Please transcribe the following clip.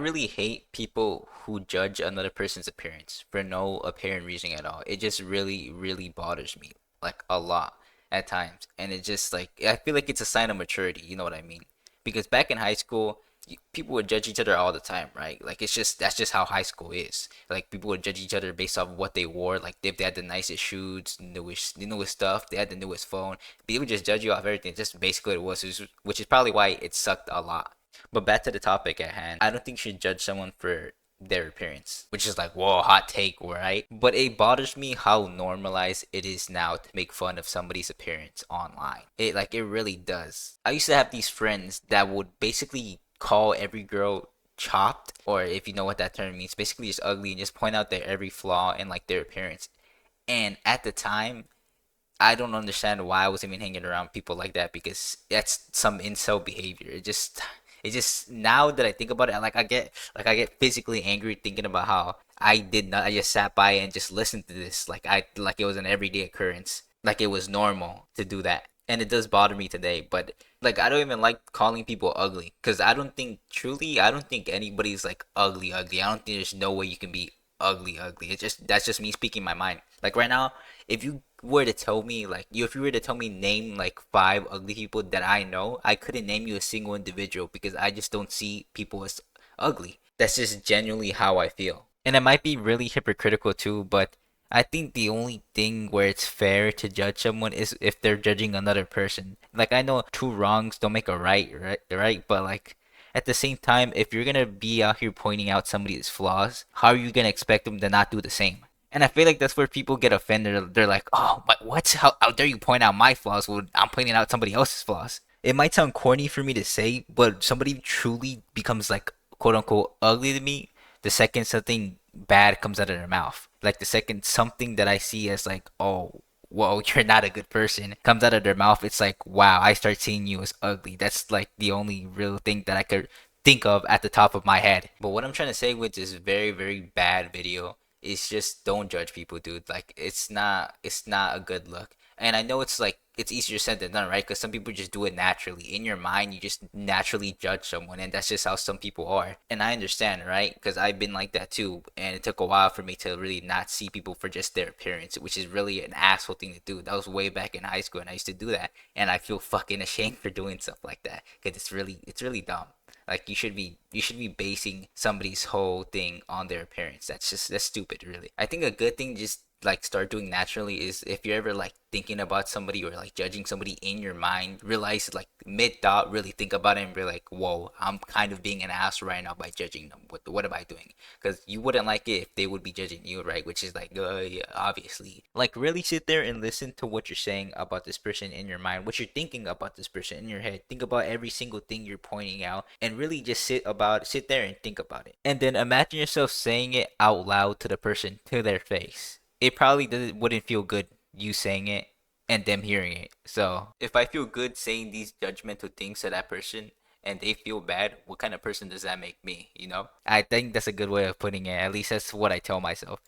I really hate people who judge another person's appearance for no apparent reason at all. It just really, really bothers me, like a lot at times. And it just like, I feel like it's a sign of maturity, you know what I mean? Because back in high school, people would judge each other all the time, right? Like it's just that's just how high school is. Like people would judge each other based off what they wore. Like if they had the nicest shoes, the newest stuff, they had the newest phone. They would just judge you off everything. Just basically what it was, which is probably why it sucked a lot. But back to the topic at hand, I don't think you should judge someone for their appearance, which is like, whoa, hot take, right? But it bothers me how normalized it is now to make fun of somebody's appearance online. It really does. I used to have these friends that would basically call every girl chopped, or if you know what that term means, basically just ugly and just point out their every flaw in like their appearance. And at the time, I don't understand why I was even hanging around people like that because that's some incel behavior. It just now that I think about it, I get physically angry thinking about how I did not. I just sat by and just listened to this like it was an everyday occurrence, like it was normal to do that, and it does bother me today. But like I don't even like calling people ugly because I don't think anybody's like ugly ugly. I don't think there's no way you can be ugly ugly. It's just that's just me speaking my mind. Like right now, if you were to tell me if you were to tell me name like five ugly people that I know, I couldn't name you a single individual because I just don't see people as ugly. That's just genuinely how I feel. And it might be really hypocritical too, but I think the only thing where it's fair to judge someone is if they're judging another person. Like I know two wrongs don't make a right, but like at the same time, if you're gonna be out here pointing out somebody's flaws, how are you gonna expect them to not do the same? And I feel like that's where people get offended. They're like, "Oh, but what? How dare you point out my flaws when I'm pointing out somebody else's flaws?" It might sound corny for me to say, but somebody truly becomes like quote unquote ugly to me the second something bad comes out of their mouth. Like the second something that I see as like, "Oh, whoa, you're not a good person," comes out of their mouth, it's like, "Wow, I start seeing you as ugly." That's like the only real thing that I could think of at the top of my head. But what I'm trying to say with this very, very bad video is just don't judge people, dude. Like it's not a good look. And I know it's like it's easier said than done, right? Because some people just do it naturally. In your mind, you just naturally judge someone, and that's just how some people are. And I understand, right? Because I've been like that too, and it took a while for me to really not see people for just their appearance, which is really an asshole thing to do. That was way back in high school, and I used to do that, and I feel fucking ashamed for doing stuff like that because it's really dumb. Like you should be basing somebody's whole thing on their appearance. That's stupid, really. I think a good thing just like start doing naturally is if you're ever like thinking about somebody or like judging somebody in your mind, realize like mid thought, really think about it and be like, whoa, I'm kind of being an ass right now by judging them. What am I doing? Because you wouldn't like it if they would be judging you, right? Which is like, yeah, obviously. Like really sit there and listen to what you're saying about this person in your mind, what you're thinking about this person in your head. Think about every single thing you're pointing out, and really just sit there and think about it. And then imagine yourself saying it out loud to the person to their face. It probably wouldn't feel good you saying it and them hearing it. So if I feel good saying these judgmental things to that person and they feel bad, what kind of person does that make me? I think that's a good way of putting it. At least that's what I tell myself.